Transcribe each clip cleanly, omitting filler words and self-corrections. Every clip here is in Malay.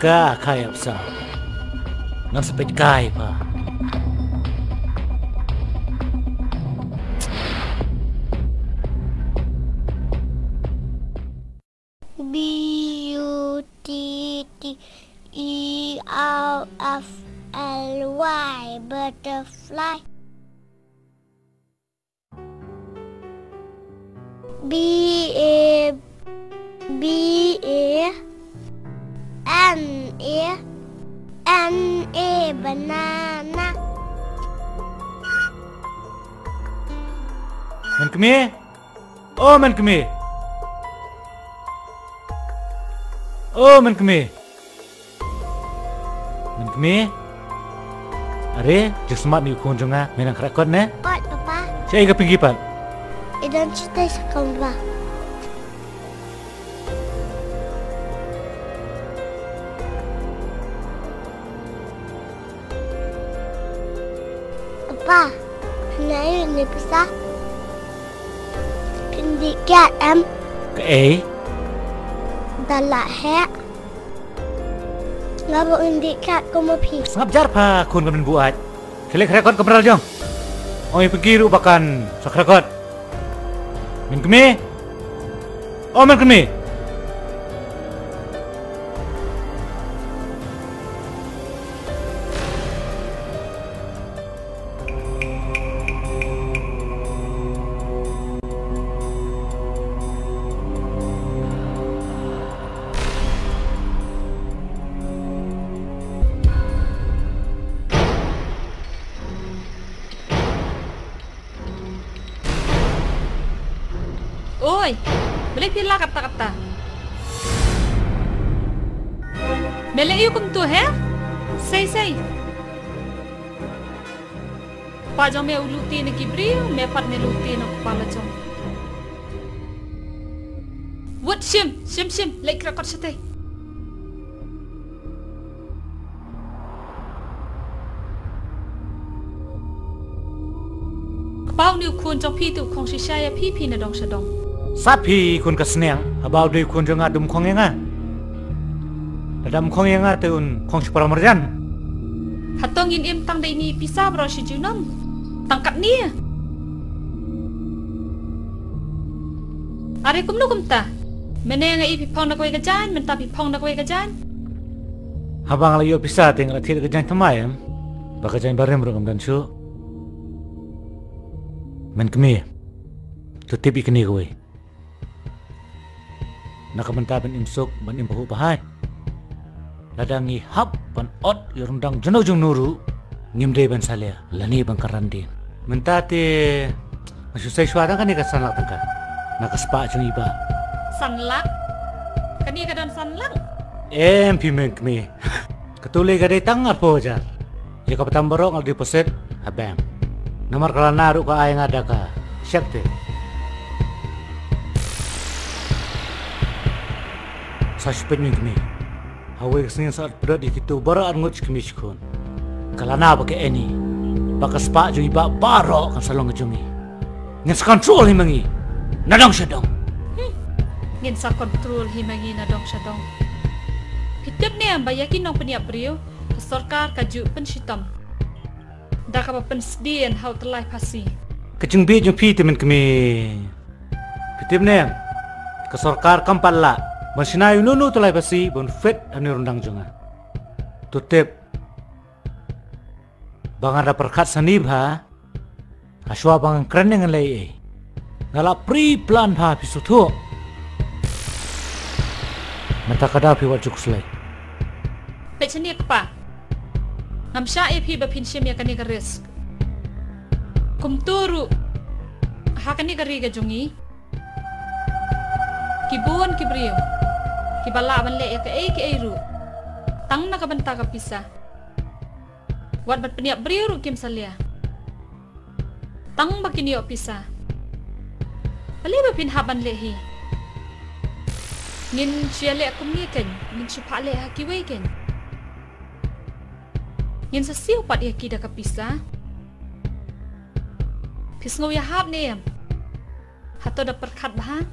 ka kayap sa nang sepet kai pa Butterfly, butterfly. B A B A N A N A banana. Man kami? Oh man kami. Oh man kami. Man kami? Are, just smart ni kun jonga menang krakon ne? What, Papa? Saya ke pinggir pan. Idan cerita sekali, Papa. Papa, kenapa ini bisa? Pendidikan em. Ke A. Dalam hek. Ngabo indikat ko mapi. Ngap jar pa kun kan buat. Kele krakon ke beral jong. Oi pergi rupakan sakrakot. Min kemi? Oh min kemi. Oi, boleh pila kata-kata. Mele iu kum tu hai? Sei. Pajang me uluti ne kibri, me pat me luti ne kepala jong. Wut sim, lek rakot sete. Kepau ni ukun jong pi tu kong shisaya pi na dong sadong. Sapi kun keseniang, abau dui kun jonga dum kong yenga. Dadam kong yenga teun kong separa merjan. Hatong in tang dai ni pisa bro si junam. Tangkat ni. Are kum nu kum ta. Mene nga ipi pong na kowe gajan, menta pi pong na kowe gajan. Habang layo pisa tinggal tidak kejan temayam. Bakajan bareng berengam dan su. Men kemi. Tutip ikni kowe. Nakamenta ban imsuk ban impahu pahat. Ladangi hap ban ot yorundang jenojung nuru ngimde ban salia lani ban karandin. Mentate masusai suara kan ikat sanlak tengka. Nakaspa jung iba. Sanlak? Kani kadan sanlak? Pimen kemi. Ketule gadai tangar pojar. Ya kapetan borok ngal deposit habam. Nomor kalau naruh ka ayang ada ka. Siap te. Sashpen kemi. Hawe kesini saat berat itu bara angut kemi shkon. Kalana pakai ini. Bakas pak jo iba baro kan salong ngejungi. Nges control himangi. Nadong sadong. Ngin sa control himangi nadong sadong. Hitip ni ang bayakin nong peniap brio. Kesorkar kaju penshitam. Dah kapa pensedian hau terlai pasi. Kecing bi jo pi temen kemi. Hitip ni ang kesorkar kampalla. Masina nunu tulai pasi bon fit ani rundang jonga. Tutip bang ada perkat sanib ha. Aswa bang keren dengan lei. Ngala pre plan ha pisutu. Mata kada pi wajuk selai. Peceni apa? Ngamsya pi bapinsim ya kani garis. Kumturu hakani gari gajongi. Kibuan kibrio. Kibala ban le ya ke ru. Tang na kabanta ka pisa. Wat bat peniap brio ru kim salia. Tang bakini o pisa. Bali ba pinhaban lehi. Ngin siya le akum ni ken, ngin siya le hakiway ken. Ngin sa siyo pat ya kida ka pisa. Pisngaw ya hab niyam. Hato da perkat bahan.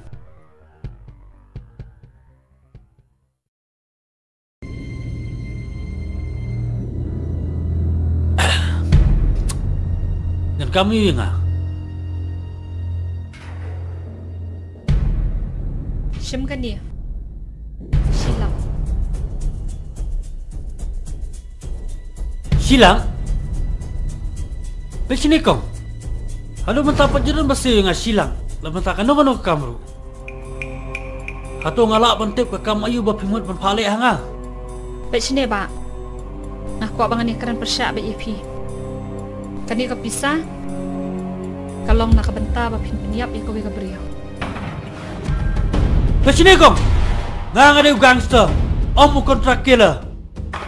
Dan kami nga. Siyam ka niya. Silang. Silang? Sini kong. Halo mentapat jalan basi nga silang. Laban ta kano kamru. Hato ngala bantip ka kam ayu ba pimut ban phale hanga. Sini ba? Aku abangan ni keran persyak ba EP. Kani ka pisah. Kalong nakabenta ba piniap ikaw ka beriyo. Sini kong. Nga ada gangster. Om kontrak killer.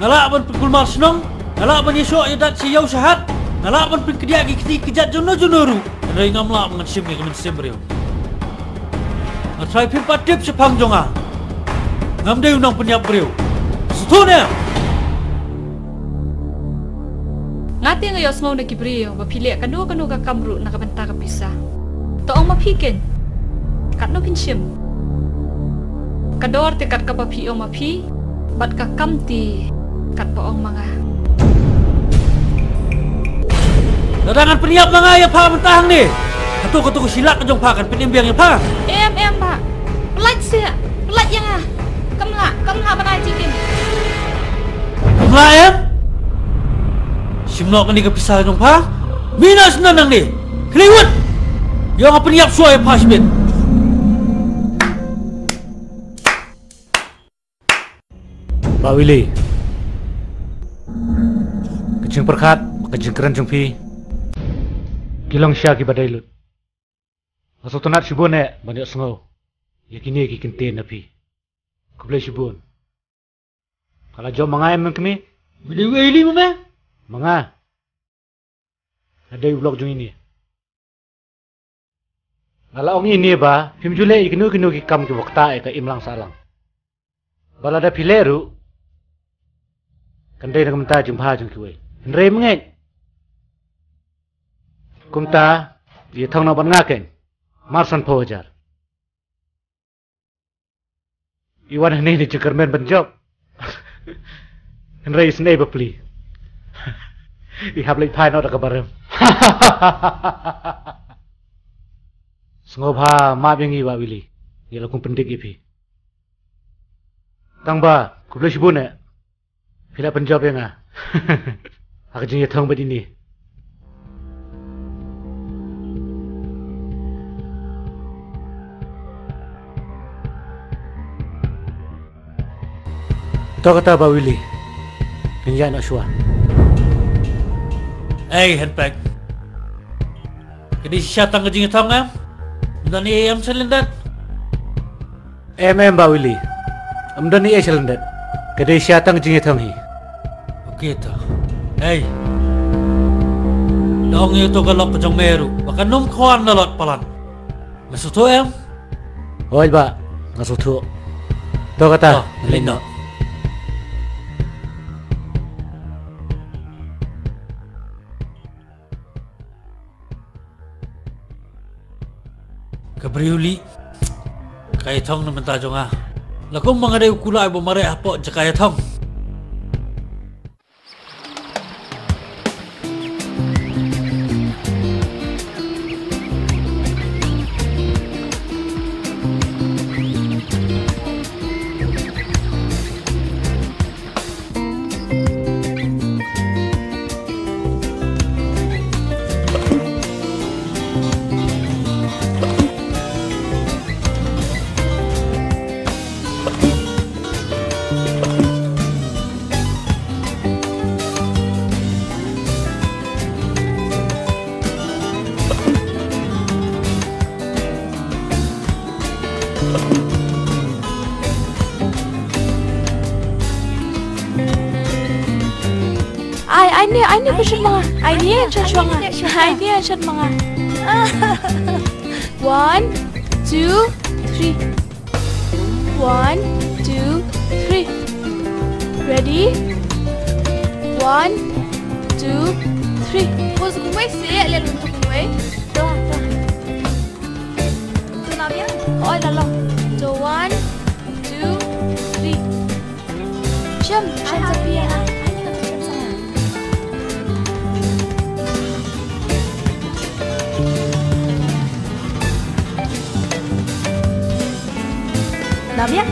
Ngala ban pengkulmar senong. Ngala ban yeso yadat siyaw sahat. Ngala ban pengkedia gi kejat jono-jonuru. Dari ngamla mengan sim ni kemen sim beriyo. Ngatrai pin patip sepang jonga. Ngam deu nang penyiap beriyo. Sutune. Ngati ngayos mau na kibriyo, mapili kanu ka kamru nakabenta ka pisah. Toong mapikin. Katno kinsim. Kador ti kat ka papi o mapi, bat ka kamti kat poong mga. Dadangan peniap mga ya pa mentahang ni. Katu silak kejong pakan penimbiang ya pa. Pak. Pelat siya. Pelat yang ah. Kamla banay cikin. Kamla em? Simlok ni kepisah kejong pa. Mina senang ni. Keliwat. Yang apa peniap suai pa sibit. Pak Willy. Kejeng perkat, kejeng keren jeng pi. Kilang syaki badai lut. Asal tunat sibun banyak sengau. Yakini ki kente napi. Kublai sibun. Kalau jom mangai kami. Bila wili mama? Manga. Ada blog jung ini. Kalau ong ini ba, film jule ikinu ki kam ki wakta ka imlang salang. Balada pileru. Kandai nak minta jumpa jeng kiwe. Henry mengai. Kumta dia thong na ban ngaken. Marsan Pojar. Iwan ni cekermen benjob. Henry snei bepli. Ihap lek thai no da kabarem. Sengobha ma bengi ba Willy. Dia lakum pendik ipi. Tangba kublai sibune. Pila penjob yang ah. Aku jeng thong bedini. Tahu kata Pak Willy, penjat nak syuah. Handbag. Kedi syatang kejing thong am. Dan am selendat. Pak Willy. Amdan ni selendat. Kedi syatang kejing thong hi. Okey ta. Dong itu galok kejong meru. Baka num khuan nalot palan. Masutu am? Oi ba, ngasutu. Tahu kata, Linda. Kebriuli kaya thong na menta jonga. Lakum mga day kulay bumare apo jakaya thong. Ini passion mga. Ini chat mga. Ini chat mga. 1, 2, 3. 1, 2, 3. Ready? 1, 2, 3. Pose kumai sẽ lên untuk kumai. Tuh. Tu nào bien? Oi lalo. So 1, 2, 3. Jam Sophia. là biết.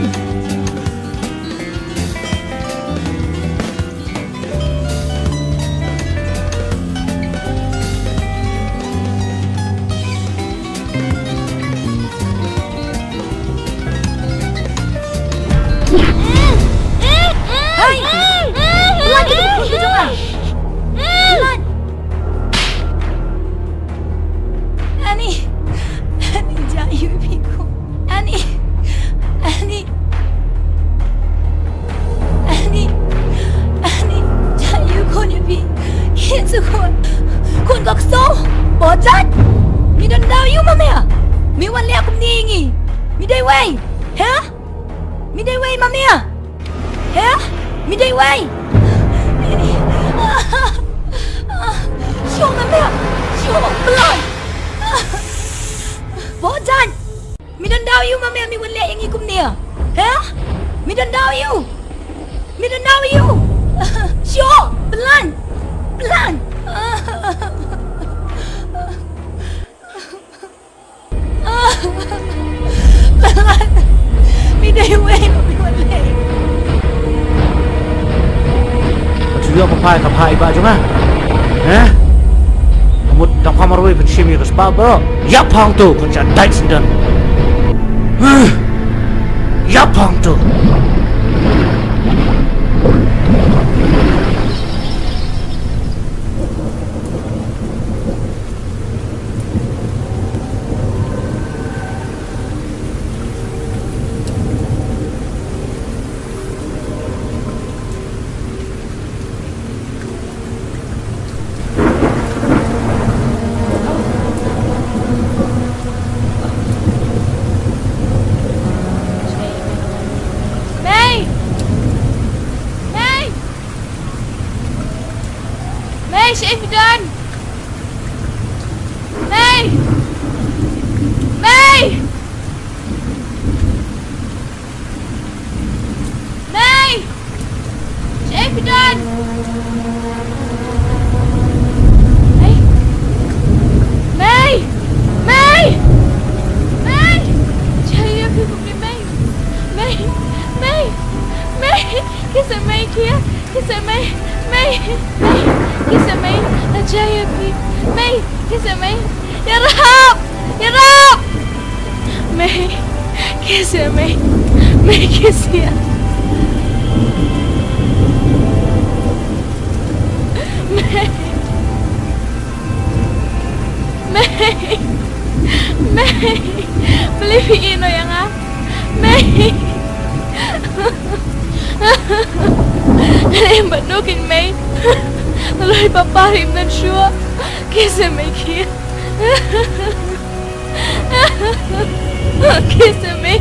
Hai, Lan kita pergi juga. Lan. Ani jayu piku. Ani jayu con như bị hiện sự con gọc sâu bỏ chát mi đần đau yêu mà mẹ miวันแรกcũng đi nghỉ mi đây quay hả mi đây quay mà mẹ hả mi đây quay show mà mẹ show belai bỏ chát mi đần đau yêu mà mẹ miวันแรกyang nghỉ cũng nè hả mi đần đau yêu show pelan pelan mi đây quay mà miวันแรก Juga papai kapai ba junga. Mut tak kamar we penshimi ke spa bro. Ya pang tu kunca dai sendan. Ya pang tu. May, si Evidan! May! Si Evidan! May! Trời ơi, không đi May! Cái sợi May kia! Cái sợi May! Kisah May, Najaya Pi, May, kisah May, ya Rab, May, kisah May, kisah, May, beliin lo yang May. Em bận nô kinh May. Lời papa him dan sure Kisah May kia Kisah May